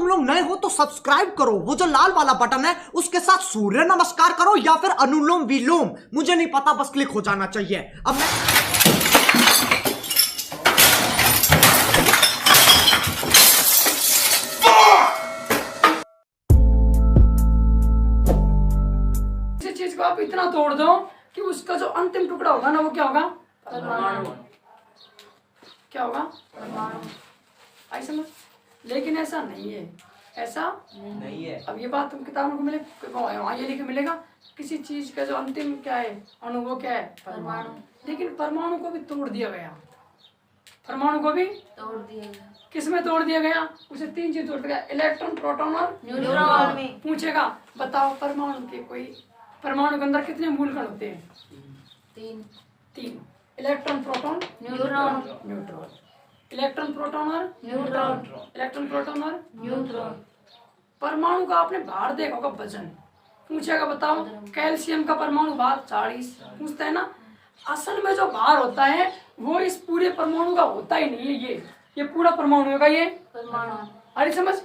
तुम लोग नए हो तो सब्सक्राइब करो, वो जो लाल वाला बटन है उसके साथ सूर्य नमस्कार करो या फिर अनुलोम विलोम, मुझे नहीं पता, बस क्लिक हो जाना चाहिए। अब मैं चीज को आप इतना तोड़ दो कि उसका जो अंतिम टुकड़ा होगा ना वो क्या होगा? परमाणु। क्या होगा? परमाणु। आई समझ? लेकिन ऐसा नहीं है, ऐसा नहीं है। अब ये बात तुम किताबों को मिले, वहाँ ये लिखे मिलेगा किसी चीज का जो अंतिम क्या है, अणु, वो क्या है? परमाणु। लेकिन परमाणु को भी तोड़ दिया गया, परमाणु को भी तोड़ दिया गया। किस में तोड़ दिया गया? उसे तीन चीज तोड़ दिया, इलेक्ट्रॉन, प्रोटॉन और न्यूट्रॉन में। पूछेगा बताओ परमाणु के कोई, परमाणु के अंदर कितने मूल कण होते हैं? तीन। Electron, proton, neutron. Electron, proton और न्यूट्रॉन। इलेक्ट्रॉन, प्रोटॉन और न्यूट्रॉन। परमाणु का आपने भार देखा होगा, वजन। पूछेगा बताओ कैल्शियम का परमाणु भार 40, पूछता है ना। असल में जो भार होता है वो इस पूरे परमाणु का होता ही नहीं है। ये पूरा परमाणु होगा, ये परमाणु। अरे समझ,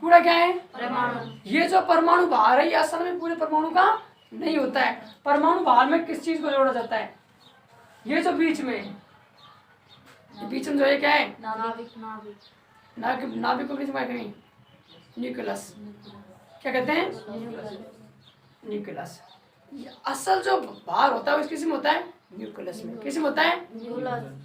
पूरा क्या है? परमाणु। ये जो परमाणु भार है ये असल में पूरे परमाणु का नहीं होता है। परमाणु भार में किस चीज को जोड़ा जाता है? ये जो बीच में जो है क्या है? नाभिक को बीच में कहीं न्यूक्लियस, क्या कहते हैं? न्यूक्लियस। असल जो भार होता है वो किस में होता है? न्यूक्लियस में। किस में होता है?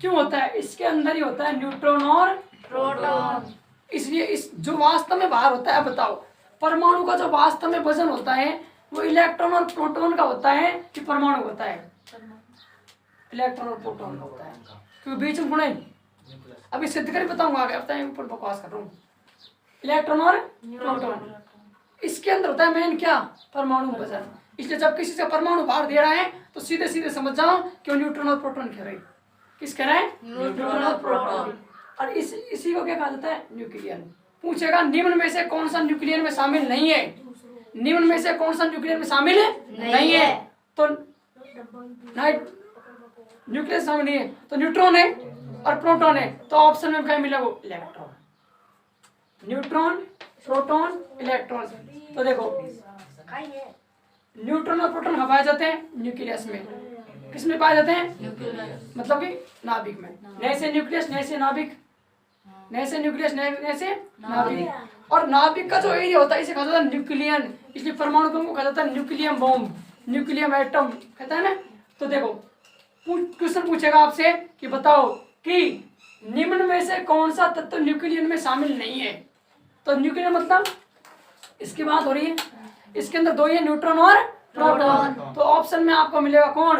क्यों होता है? इसके अंदर ही होता है न्यूट्रॉन और प्रोटॉन। इसलिए इस जो वास्तव में भार होता है, बताओ परमाणु का जो वास्तव में वजन होता है वो इलेक्ट्रॉन और प्रोटॉन का होता है कि परमाणु होता है? इलेक्ट्रॉन और प्रोटॉन का होता है, क्योंकि बीच में गुणे। अभी सिद्ध कर बताऊंगा आगे, अब ऊपर बकवास कर रहा हूँ। इलेक्ट्रॉन और प्रोटॉन, इसके अंदर होता है मेन क्या? परमाणु वजन। इसलिए जब किसी से परमाणु भार दे रहा है तो सीधे सीधे समझ जाओ कि वो न्यूट्रॉन और प्रोटॉन कह रहे हैं। किस कह रहे हैं? न्यूट्रॉन और प्रोटॉन। और इसी को क्या कहा जाता है? न्यूक्लियन। पूछेगा निम्न में से कौन सा न्यूक्लियन में शामिल नहीं है? निम्न में से कौन सा न्यूक्लियन में शामिल नहीं है? तो न्यूक्लियस शामिल नहीं है, तो न्यूट्रॉन है और प्रोटॉन है, तो ऑप्शन में क्या मिला? वो इलेक्ट्रॉन। Neutron, proton, electron. तो देखो न्यूट्रॉन और प्रोटॉन कहाँ पाए जाते हैं? न्यूक्लियस में। किस में पाए जाते हैं? मतलब कि नाभिक में। नए से न्यूक्लियस, नए से नाभिक, नए से न्यूक्लियस, नए से नाभिक। और नाभिक का जो एरिया होता है इसे कहा जाता है न्यूक्लियन। इसलिए परमाणु को कहा जाता है न्यूक्लियम बॉम्ब, न्यूक्लियम एटम कहता है ना। तो देखो क्वेश्चन पूछेगा आपसे कि बताओ कि निम्न में से कौन सा तत्व न्यूक्लियन में शामिल नहीं है? तो न्यूक्लियन मतलब इसकी बात हो रही है, इसके अंदर दो ही है, न्यूट्रॉन और प्रोटॉन। तो ऑप्शन में आपको मिलेगा कौन?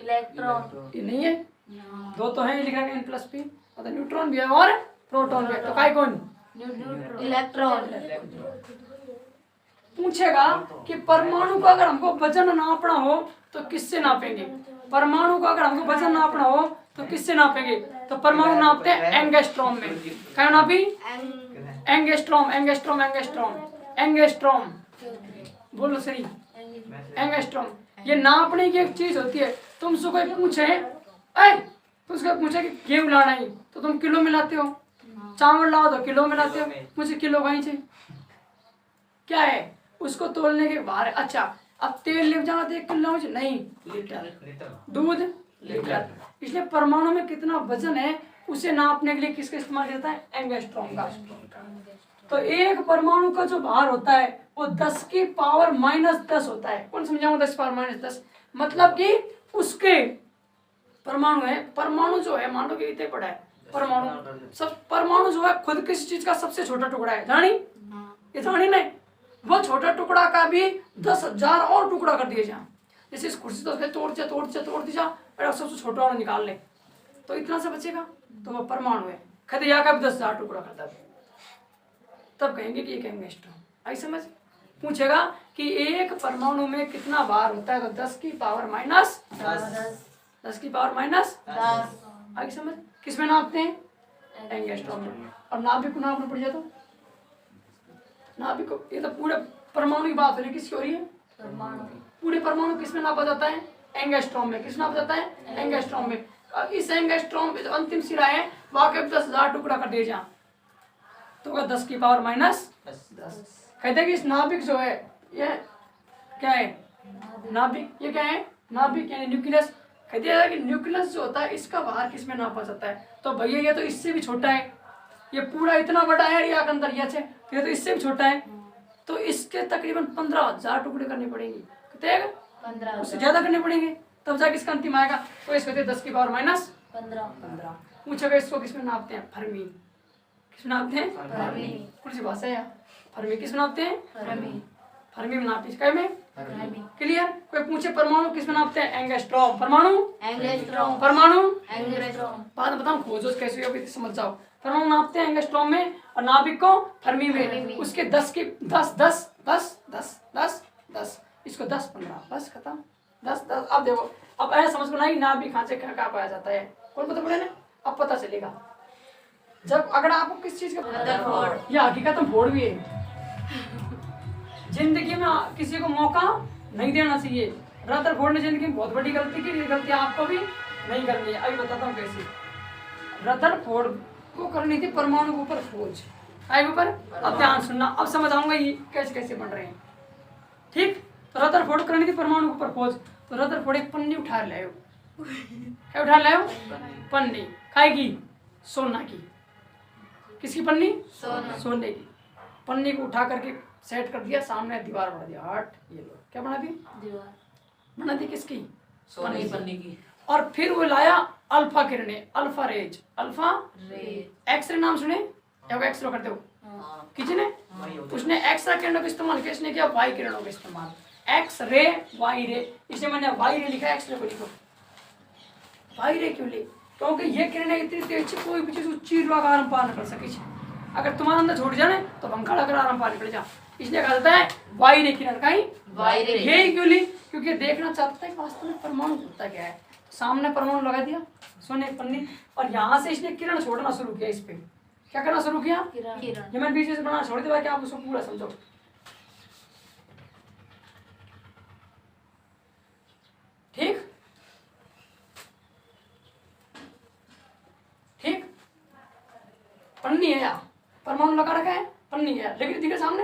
इलेक्ट्रॉन। ये नहीं है, दो तो है, लिख रहा है N+P, मतलब न्यूट्रॉन भी है और प्रोटॉन भी है। तो काय कौन? इलेक्ट्रॉन। पूछेगा कि परमाणु का अगर हमको वजन नापना हो तो किससे नापेंगे? परमाणु का अगर हमको वजन नापना हो तो किससे नापेंगे? तो परमाणु नापते हैं एंगस्ट्रॉम में। क्या नापी? Angstrom, angstrom, angstrom, angstrom. बोलो सही, एंगस्ट्रॉम। ये नापने की एक चीज होती है। तुमसे कोई पूछे तुमसे पूछे कि गेहूं लाना ही, तो तुम किलो में लाते हो, चावल लाओ तो किलो में लाते हो। मुझे किलो कहीं से क्या है? उसको तोलने के बाहर। अच्छा, अब तेल ले जाना तो 1 किलो नहीं, लीटर। दूध लीटर। इसलिए परमाणु में कितना वजन है उसे नापने के लिए किसका इस्तेमाल किया जाता है? एंगस्ट्रॉम का। तो एक परमाणु का जो भार होता है वो 10 की पावर -10 होता है। कौन समझाऊंगा? 10 पावर -10 मतलब कि उसके परमाणु है, परमाणु जो है मान लो कि इतने बड़ा है परमाणु, सब परमाणु जो है खुद किसी चीज का सबसे छोटा टुकड़ा है। जानी? ये जानी नहीं, वो छोटा टुकड़ा का भी 10,000 और टुकड़ा कर दिए जा। जैसे इस कुर्सी तो तोड़ दीजा और सबसे छोटा वाला निकाल ले तो इतना से बचेगा, तो वो परमाणु है। खदिया का भी 10,000 टुकड़ा करता है, तब कहेंगे कि एक एंगस्ट्रॉम। आई समझ? पूछेगा कि एक परमाणु में कितना भार होता है, तो 10 की पावर -10, 10 की पावर -10। आई समझ? किस में नापते हैं? एंगस्ट्रॉम में। और नाभिक को नापना पड़ जाए तो नाभिक को, ये तो पूरे परमाणु की बात हो रही है। किसकी हो रही है? परमाणु। पूरे परमाणु किस में नापा जाता है? एंगस्ट्रॉम में। किस नापा जाता है? एंगस्ट्रॉम में। इस एंगस्ट्रॉम में जो अंतिम सिरा है वहां के 10,000 टुकड़ा कर दिए जा। तो होगा 10 की पावर माइनस 10। कहते हैं कि इस नाभिक जो है ये क्या है, नाभिक, ये क्या है, नाभिक यानी न्यूक्लियस। कहते हैं कि न्यूक्लियस जो होता है इसका भार किसमें नापा जाता है, तो भैया ये तो इससे भी छोटा है, ये पूरा इतना बड़ा है या के अंदर ये तो इससे भी छोटा है, तो इसके तकरीबन 15,000 टुकड़े करने पड़ेंगे, कहते हैं 15 उससे ज्यादा करने पड़ेंगे तब जाके इसका अंतिम आएगा। तो इसको कहते हैं 10 की पावर माइनस 15 पूछेगा इसको किसमें नापते हैं, फर्मी। किसमें नापते हैं, फर्मी। कौन सी भाषा है यार, फर्मी किसमें नापते हैं, फर्मी फर्मी में नापते हैं, में फर्मी क्लियर। कोई पूछे परमाणु किसमें नापते हैं, एंगस्ट्रॉम। परमाणु एंगस्ट्रॉम परमाणु एंगस्ट्रॉम बाद में बताऊं खोजो कैसे हो, अभी समझ जाओ। परमाणु नापते हैं एंगस्ट्रॉम में और नाभिक को फर्मी में। उसके 10 की 10 10 10 10 10 10 इसको 10 15 बस खत्म 10 10। अब देखो अब ऐसा समझ में आई नाभिक कहाँ से क्या पाया जाता है, कौन पता पड़े ना, अब पता चलेगा जब अगर आपको किस चीज का रदरफोर्ड। यह हकीकत में फोड़ भी है। जिंदगी में किसी को मौका नहीं देना चाहिए। रदरफोर्ड ने जिंदगी में बहुत बड़ी गलती की, ये गलती आपको भी नहीं करनी है। अभी बताता हूँ कैसे। रदरफोर्ड को करनी थी परमाणु के ऊपर खोज, आए ऊपर। अब ध्यान सुनना, अब समझ आऊंगा ये कैसे कैसे बन रहे हैं, ठीक। तो रदरफोर्ड करनी थी परमाणु के ऊपर खोज, तो रदरफोर्ड एक पन्नी उठा लायो। क्या उठा लायो, पन्नी, काय की, सोना की। किसकी पन्नी, सोने की। पन्नी को उठा करके सेट कर दिया, सामने दीवार बना दिया, हट ये लो, क्या बना दी, दीवार बना दी किसकी, पन्नी की। और फिर वो लाया अल्फा किरणें, alpha rays, alpha rays. X-ray नाम सुने या एक्सरे करते हो किसी ने, उसने एक्सरे किरणों का इस्तेमाल किया, इसने किया वाई किरणों का इस्तेमाल। एक्स रे वाई रे, इसलिए मैंने वाई रे लिखा, एक्सरे को लिखो वाई रे क्यों ले, क्योंकि ये किरणें इतनी तेज है कोई भी चीज उच्ची आराम पार न कर सके। अगर तुम्हारे अंदर छोड़ जाए तो पंखा लग आराम पार निकल जा, इसलिए कहा जाता है वाई रे किरण का ही वाई रे। ये क्यों ली, क्योंकि देखना चाहता है कि वास्तव में परमाणु होता क्या है। सामने परमाणु लगा दिया सोने की पन्नी, और यहाँ से इसने किरण छोड़ना शुरू किया, इस पे क्या करना शुरू किया, किरण। ये मैंने बीच से बनाना छोड़ दिया कि आप उसको पूरा समझो। ठीक ठीक, पन्नी है यार, परमाणु लगा रखा है, पन्नी है, लेकिन दिखे सामने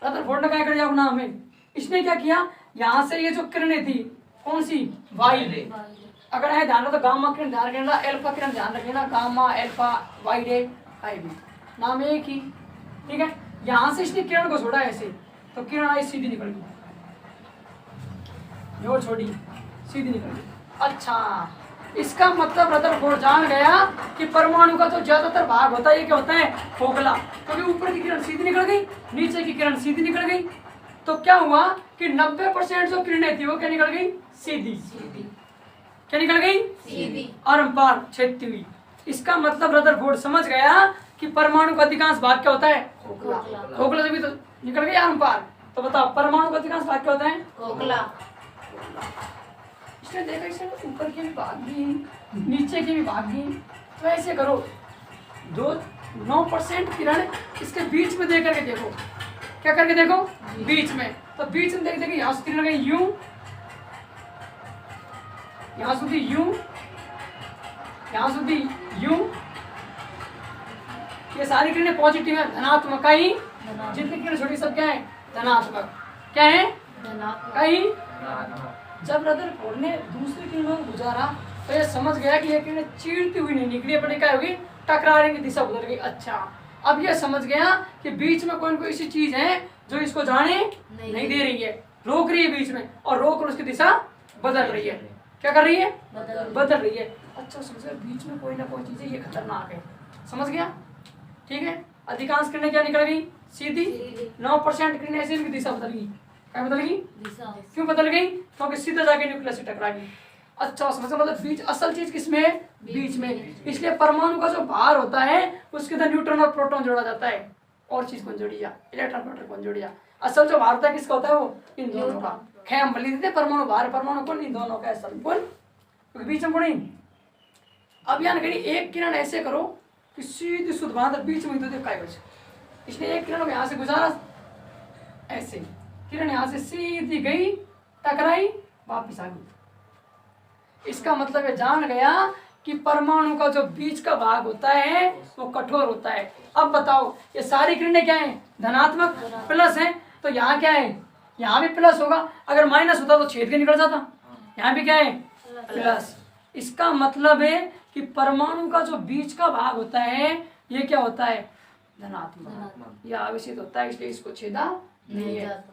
रदरफोर्ड ने क्या कर दिया अपना हमें, इसने क्या किया, यहाँ से ये जो किरणें थी कौन सी, वाई रे। अगर है ध्यान रखो तो गामा किरण ध्यान रखना, एल्फा किरण ध्यान रखना, गामा एल्फा वाई रे आई भी नाम एक ही, ठीक है। यहाँ से इसने किरण को छोड़ा ऐसे, तो किरण आई सीधी निकल गई, जो छोड़ी सीधी निकल गई। अच्छा, इसका मतलब रदरफोर्ड जान गया कि परमाणु का जो ज्यादातर भाग होता है ये क्या होता है, खोखला, क्योंकि ऊपर की किरण सीधी निकल गई, नीचे की किरण सीधी निकल गई, तो क्या हुआ कि 90% जो किरणें थी वो क्या निकल गई, सीधी सीधी, क्या निकल गई, सीधी, और पार छेदती हुई। इसका मतलब रदरफोर्ड समझ गया कि परमाणु का अधिकांश भाग क्या होता है, खोखला। खोखला से भी तो निकल गई आर पार, तो बताओ परमाणु का अधिकांश भाग क्या होता है, खोखला। इसने देखा इसे ऊपर के भी भाग भी नीचे के भी भाग भी, तो ऐसे करो दो 9% किरण इसके बीच में दे करके देखो, क्या करके देखो, बीच में, तो बीच में देख देखिए यहाँ से किरण गई यूं, यहाँ સુધી यूं, यहाँ સુધી यूं, ये सारी किरणें पॉजिटिव है, धनात्मक। कहीं जितनी किरण छोटी सब क्या है, धनात्मक, क्या है, कहीं। जब रदरफोर्ड ने दूसरी किरणों को गुजारा तो ये समझ गया कि ये किरणें चीरती हुई नहीं निकली, अपनी क्या होगी, टकराने की दिशा बदल गई। अच्छा, अब ये समझ गया कि बीच में कोई न कोई ऐसी चीज है जो इसको जाने नहीं दे रही है, रोक रही है बीच में, और रोक उसकी दिशा बदल रही है, क्या कर रही है, बदल रही है। अच्छा, समझ गया बीच में कोई ना कोई चीज है, ये खतरनाक है, समझ गया, ठीक है। अधिकांश किरणें क्या निकल गई, सीधी, 9% किरणें ऐसे इनकी दिशा बदल गई, क्या बदल गई, क्यों बदल गई, क्योंकि सीधा जाके न्यूक्लियस से टकरा गई। अच्छा, समझ मतलब बीच, असल चीज किसमें है, बीच में। इसलिए परमाणु का जो भार होता है उसके अंदर न्यूट्रॉन और प्रोटॉन जोड़ा जाता है, और चीज कौन जोड़ी जा, इलेक्ट्रॉन प्रोटॉन कौन जोड़ी जा। असल जो भार होता है किसका होता है, वो इन दोनों का। खैर हम बली देते परमाणु भार, परमाणु कौन, इन दोनों का, असल कौन, क्योंकि बीच में नहीं। अब यहाँ कहीं एक किरण ऐसे करो कि सीधी शुद्ध बाहर बीच में, तो देखा इसने एक किरण को यहाँ से गुजारा ऐसे, किरण यहाँ से सीधी गई, टकराई, वापिस आ गई। इसका मतलब ये जान गया कि परमाणु का जो बीच का भाग होता है वो कठोर होता है। अब बताओ ये सारी किरणें क्या है, धनात्मक प्लस है, तो यहाँ क्या है, यहाँ भी प्लस होगा, अगर माइनस होता तो छेद के निकल जाता, यहाँ भी क्या है प्लस। इसका मतलब है कि परमाणु का जो बीच का भाग होता है ये क्या होता है, धनात्मक, यह आवेशित होता है, इसलिए इसको छेदा नहीं है।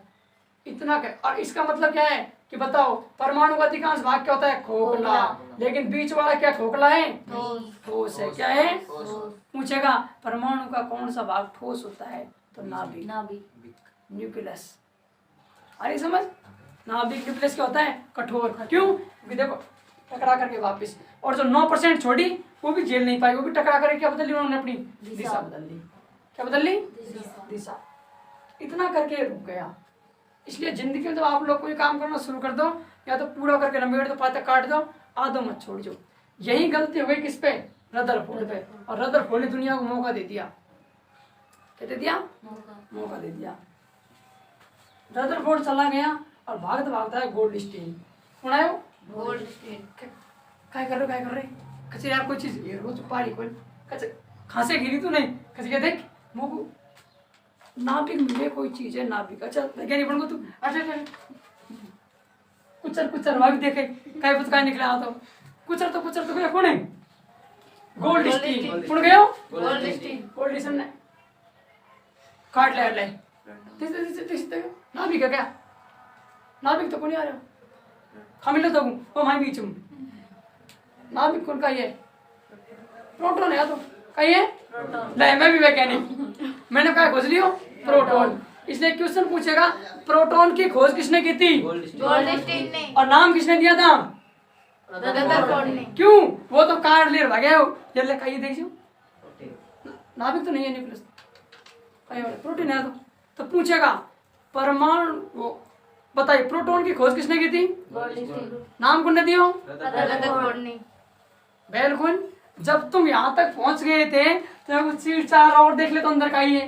इतना क्या, और इसका मतलब क्या है कि बताओ परमाणु का अधिकांश भाग क्या होता है, खोखला, लेकिन बीच वाला क्या खोखला है, ठोस है, क्या है, पूछेगा परमाणु का कौन सा भाग ठोस होता है, तो नाभिक, न्यूक्लियस। अरे समझ, नाभिक न्यूक्लियस क्या होता है, कठोर, क्यों, क्योंकि देखो टकरा करके वापस, और जो 9% छोड़ी वो भी झेल नहीं पाई, वो भी टकरा करके क्या बदल ली उन्होंने, अपनी दिशा बदल ली, क्या बदल ली, दिशा, इतना करके रुक गया। इसलिए जिंदगी में जब आप लोग कोई काम करना शुरू कर दो, या तो पूरा करके लंबेड़ दो, पाते काट दो, आधो मत छोड़ दो। यही गलती हो गई किस पे, रदरफोर्ड पे, और रदरफोर्ड ने दुनिया को मौका दे दिया, क्या दे दिया, मौका दे दिया। रदरफोर्ड चला गया और भागता भागता है गोल्डस्टीन, सुनायो काय कर रहे कचे यार, कोई चीज ये रोज पारी कोई कचे खांसे गिरी तू नहीं, कचे क्या देख मोको नाभिक मिले कोई चीज है, नाभिक, अच्छा वैज्ञानिक बन गो तू, अच्छा कुचर वहां भी देखे काय कुछ काय निकला आता, कुचर तो गया कौन है, गोल्डस्टीन, कौन गया, गोल्डस्टीन ने काट ले नाभिक है क्या, नाभिक तो कौन आ रहा, खामिल तो वो माई बीच में, नाभिक कौन का ये, प्रोटॉन है, तो कही है, नहीं मैं भी वैज्ञानिक, मैंने कहा खोज लियो प्रोटॉन, इसलिए क्वेश्चन पूछेगा प्रोटॉन की खोज किसने की थी, गोल्डस्टीन ने, और नाम किसने दिया था, रदरफोर्ड ने, क्यों, वो तो कार ले भागे हो, जल्दी कहिए देखियो, नाभिक तो नहीं है न्यूक्लियस, प्रोटीन है, तो पूछेगा परमाणु, वो बताइए प्रोटॉन की खोज किसने की थी, नाम कौन ने दिया, रदरफोर्ड ने, बिल्कुल। जब तुम यहाँ तक पहुंच गए थे तो कुछ सीट 4 और देख ले तो अंदर का ही है,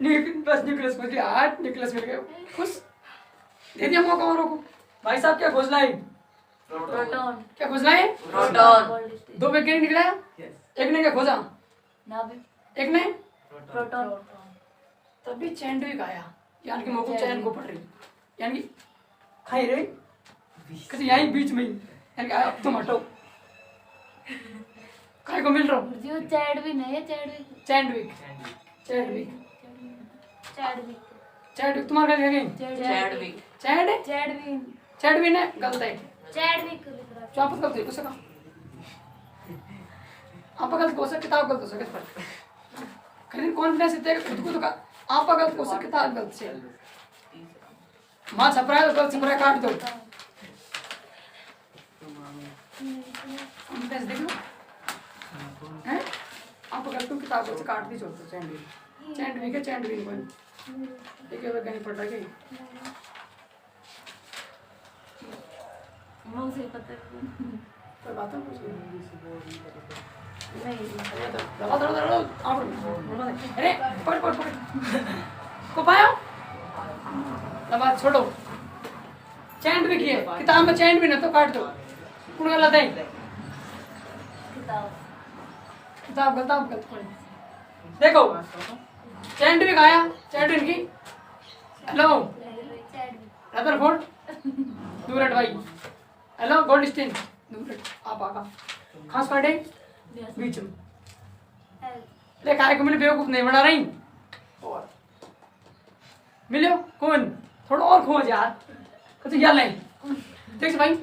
बस न्यूक्लियस खोज लिया, आज न्यूक्लियस मिल गए, खुश, दे दिया मौका औरों को। भाई साहब क्या खोज लाए, प्रोटॉन, क्या खोज लाए, प्रोटॉन, 2 वैज्ञानिक निकला, एक ने क्या खोजा, नाभिक, एक ने प्रोटॉन, तभी चैंडविक आया, यानी कि मौको चैन को पड़ रही, यानी कि खाई रे कैसे यही बीच में ही, यानी कि अब तुम हटो, काय को मिल रहा हूँ, जो चैडविक नहीं है, चैडविक, चैंडविक चैडविक, तुम्हारा क्या गई, चैडविक ने गलत है, चैडविक, जो आप गलत है उसका, आप गलत हो सकता, किताब गलत हो सकता, कहीं कॉन्फिडेंस इतने खुद को तो का आप गलत हो सकता, किताब गलत से, माँ छपरा है तो गलत छपरा काट दो, कॉन्फिडेंस देख लो, हैं आप अगर तुम किताब से काट दी छोड़ते चैंडविक है, चैंडविक बन एक बार कहीं पढ़ रखे, मुझे पता कोई बात नहीं, नहीं, दबा आप अरे पढ़ को पाया, दबा छोड़ो, चैंडविक है, किताब में चैंडविक है तो काट दो, कौन गलत है, किताब गलत पढ़ी, देखो चैंडविक आया, चैंडविक की हेलो रदरफोर्ड दूरट भाई, हेलो गोल्डस्टीन दूरट, आप आका खास काटे बीच में, ले काय को मिले बेवकूफ नहीं बना रही, और मिलो कौन, थोड़ा और खोज यार, कुछ याद नहीं, देख भाई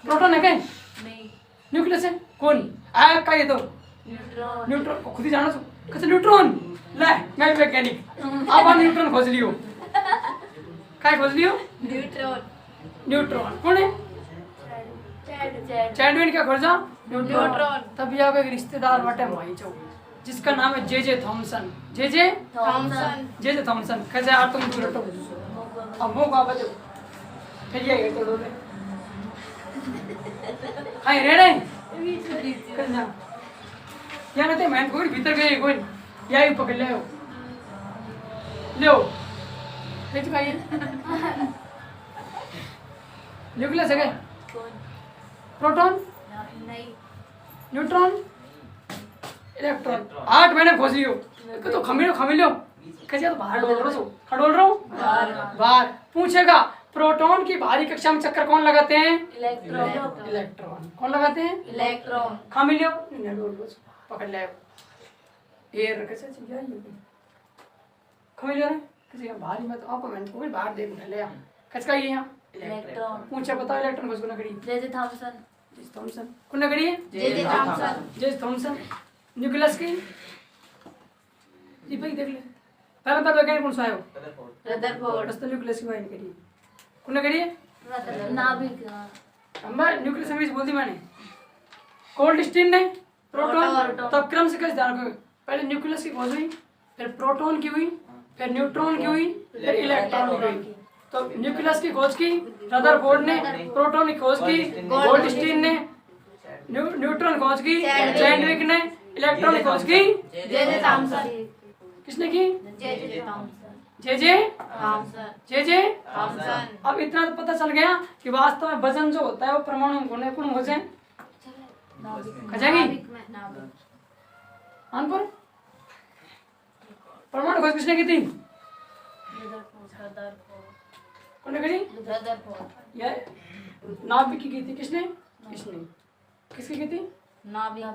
प्रोटॉन है क्या, नहीं, न्यूक्लियस है कौन, आया का ये तो न्यूट्रॉन को खुद ही जानो, कैसे न्यूट्रॉन, ले मैं वैज्ञानिक, आप न्यूट्रॉन खोज लियो, काय खोज लियो, न्यूट्रॉन कौन है, चैंडविक क्या खोजा, न्यूट्रॉन, तभी आप एक रिश्तेदार बटे भाई चो, जिसका नाम है जे थॉमसन, जे थॉमसन, कैसे यार तुम दूर हटो, अब वो का बचो, फिर ये तो दो हाय रे रे करना या ना ते मैं कोई भीतर गए कोई या ही पकड़ ले ले चुका ये न्यूक्लियस है क्या, प्रोटॉन, नहीं। Neutron, electron. 8 महीने खोज लियो तो खमिलो कैसे तो बाहर डोल रहा हूँ बाहर। पूछेगा प्रोटॉन की बाहरी कक्षा में चक्कर कौन लगाते हैं? इलेक्ट्रॉन। कौन लगाते हैं? इलेक्ट्रॉन। खमिलो पकड़ ले एयर कैसे खमिलो ने किसी भारी मत आपको मैंने कोई बाहर दे उठा ले किसका ये यहाँ इलेक्ट्रॉन। पूछे बताओ इलेक्ट्रॉन किसको नगड़ी? J Thomson. थॉमसन कौन नगड़ी है? J Thomson. J Thomson. Nucleus की ये भाई देख ले पहला पता वैज्ञानिक कौन सा है? रदरफोर्ड। बस तो न्यूक्लियस की बात करी कौन नगड़ी है? नाभिक। अम्मा न्यूक्लियस इंग्लिश बोल दी मैंने। कोल्ड स्टीन ने प्रोटॉन। तब क्रम से कैसे ध्यान रखोगे? पहले न्यूक्लियस की खोज हुई, फिर प्रोटॉन की हुई, फिर न्यूट्रॉन की हुई, फिर इलेक्ट्रॉन की हुई। तो न्यूक्लियस की खोज की रदरफोर्ड ने, प्रोटॉन की खोज की गोल्डस्टीन ने, न्यूट्रॉन खोज की चैडविक ने, इलेक्ट्रॉन की खोज की जे थॉमसन। किसने की? J Thomson. J Thomson. अब इतना तो पता चल गया कि वास्तव में वजन जो होता है वो परमाणु होने पूर्ण वजन खजागी कानपुर। परमाणु खोज किसने की थी? कौन ने करी? ये नाभिक की थी। किसने? इसने। किसकी की थी? नाभिक।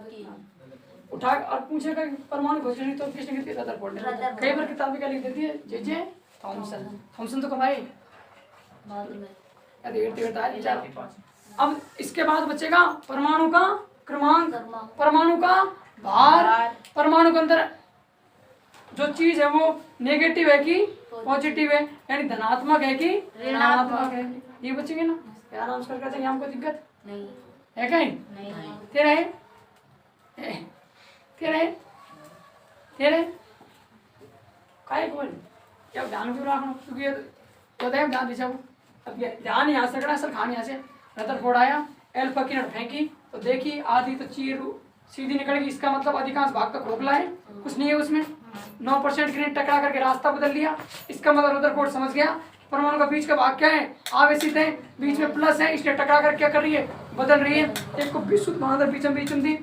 उठा और पूछेगा कि परमाणु खोज नहीं तो किसने की थी? रदरफोर्ड ने। कई बार किताबें क्या लिख देती है? J Thomson. थॉमसन तो कब आए? अब इसके बाद बचेगा परमाणु का क्रमांक, परमाणु का भार, परमाणु के अंदर जो चीज है वो नेगेटिव है कि पॉजिटिव है, यानी धनात्मक है कि ऋणात्मक है। ये बचेंगे ना आराम से करके जाएंगे, हमको दिक्कत नहीं है कहीं? तेरा है तेरे काय बोल क्या ध्यान क्यों रखना? क्योंकि तो देव ध्यान दीजिए। अब ये ध्यान यहाँ से रखना, सर खान यहाँ से रदरफोर्ड आया, एल्फा की नट फेंकी तो देखी आधी तो चीर सीधी निकल गई। इसका मतलब अधिकांश भाग तो खोखला है, कुछ नहीं है उसमें। 9% ग्रेड टकरा करके रास्ता बदल लिया। इसका मतलब रदरफोर्ड समझ गया परमाणु का बीच का भाग क्या है? आवेशित है, बीच में प्लस है, इसलिए टकरा कर क्या कर रही है? बदल रही है। एक को विशुद्ध महादर बीच में थी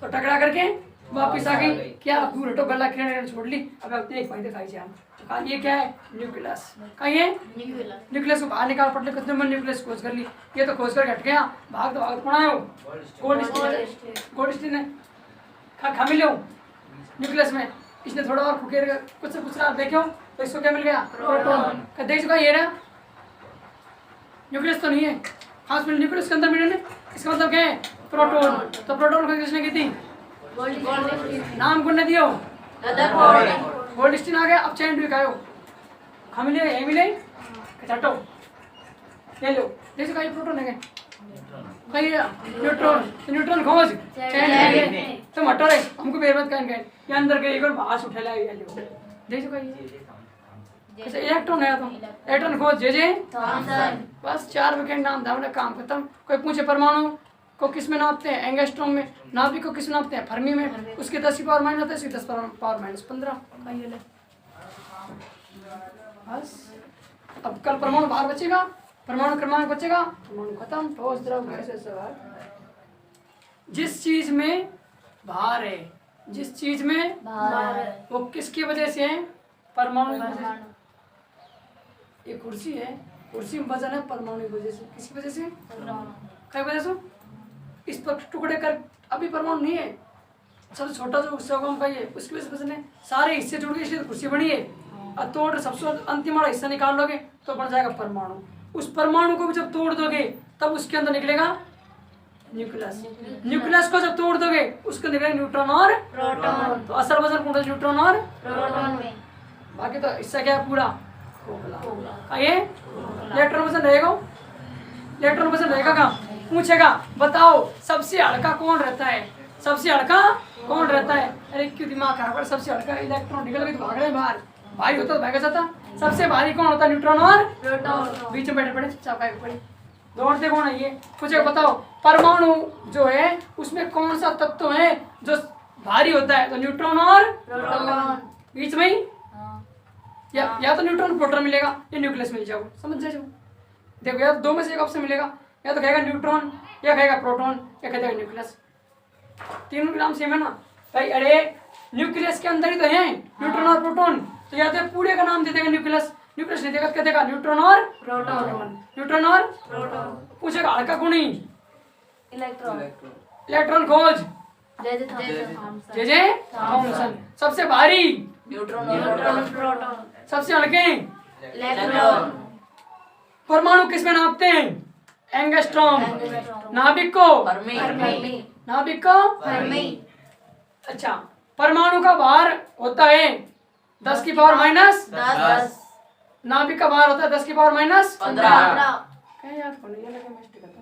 तो टकरा करके वापिस आ गई। क्या दूर हटो गला किरण छोड़ ली। अब एक पॉइंट दिखाई जाए कहा ये क्या है? न्यूक्लियस। कहा ये न्यूक्लियस को बाहर निकाल पड़े कितने मन न्यूक्लियस खोज कर ली। ये तो खोज कर हट गया। भाग तो भाग कौन है वो? गोल्डस्टीन ने खा मिले न्यूक्लियस में। इसने थोड़ा और फुकेर कुछ से पूछ रहा देखो तो इसको क्या मिल गया? प्रोटॉन। देख चुका ये रहा न्यूक्लियस तो नहीं है खास मिले न्यूक्लियस के अंदर मिले। इसका मतलब क्या है? प्रोटॉन। तो प्रोटॉन को किसने की थी? नाम कौन ने दियो? गोल्डस्टीन आ गया। अब चैडविक आयो हम मिले यही मिले हटो ले लो। जैसे कहीं प्रोटॉन है कहीं न्यूट्रॉन। न्यूट्रॉन खोज चैडविक। तुम हटो रे हमको बेरमत कहन गए ये अंदर के एक बार बाहर उठा ले लो। देखो कहीं कैसे इलेक्ट्रॉन है तो इलेक्ट्रॉन खोज जे थॉमसन। बस 4 विकेट नाम था काम खत्म। कोई पूछे परमाणु को किस में नापते हैं? एंगस्ट्रॉम में। नाभिक को किस में नापते हैं? फर्मी में। उसके 10 की पावर माइनस होता है, इसकी 10 पावर माइनस 15। बस अब कल परमाणु बाहर बचेगा, परमाणु क्रमांक बचेगा, परमाणु खत्म। ठोस द्रव गैस सवाल। जिस चीज में भार है, जिस चीज में भार है वो किसकी वजह से है? परमाणु की वजह से। ये कुर्सी है, कुर्सी में वजन है परमाणु की वजह से। किसकी वजह से? क्या वजह से? इस पर टुकड़े कर अभी परमाणु नहीं है, सबसे छोटा जो हिस्सा होगा ये उसकी वजह से वजन है। सारे हिस्से जुड़ गए इसलिए कुर्सी बनी है। और तोड़ सबसे अंतिम वाला हिस्सा निकाल लोगे तो बन जाएगा परमाणु। उस परमाणु को भी जब तोड़ दोगे तब उसके अंदर निकलेगा न्यूक्लियस। न्यूक्लियस को जब तोड़ दोगे उसके अंदर निकलेगा न्यूट्रॉन और प्रोटॉन। तो असल वजन कौन सा? न्यूट्रॉन और प्रोटॉन में। बाकी तो हिस्सा क्या है? पूरा खोखला। ये इलेक्ट्रॉन वजन रहेगा, इलेक्ट्रॉन वजन रहेगा कहाँ? पूछेगा बताओ सबसे हल्का कौन रहता है? सबसे हल्का कौन रहता है? अरे क्यों दिमाग खराब कर? सबसे हल्का इलेक्ट्रॉन निकल गई तो भाग रहे बाहर। भारी होता तो भागा जाता। सबसे भारी कौन होता है? न्यूट्रॉन और प्रोटॉन। बीच में बैठे पड़े चुपचाप पड़ी दौड़ते कौन है? ये पूछेगा बताओ परमाणु जो है उसमें कौन सा तत्व है जो भारी होता है? तो न्यूट्रॉन और प्रोटॉन। बीच में ही या तो न्यूट्रॉन प्रोटॉन मिलेगा या न्यूक्लियस मिल जाओ। समझ जाओ। देखो या तो 2 में से एक ऑप्शन मिलेगा, या तो कहेगा न्यूट्रॉन एक है प्रोटॉन, एक है न्यूक्लियस। तीनों के नाम सेम है ना भाई। अरे न्यूक्लियस के अंदर ही तो है न्यूट्रॉन और प्रोटॉन, तो या तो पूरे का नाम दे देगा न्यूक्लियस, न्यूक्लियस नहीं देगा क्या देगा न्यूट्रॉन और प्रोटॉन, न्यूट्रॉन और प्रोटॉन, पूछेगा हल्का गुणी इलेक्ट्रॉन, इलेक्ट्रॉन खोज जे जे थॉमसन। सबसे भारी न्यूट्रॉन, प्रोटॉन, सबसे हल्के इलेक्ट्रॉन, परमाणु किसमें नापते हैं एंगस्ट्रॉम। एंगस्ट्रॉम, नाभिक को फर्मी, नाभिक को फर्मी, अच्छा परमाणु का भार होता है 10 की पावर माइनस 10, नाभिक का भार होता है 10 की पावर माइनस 15, क्या याद करना ये लगा मैं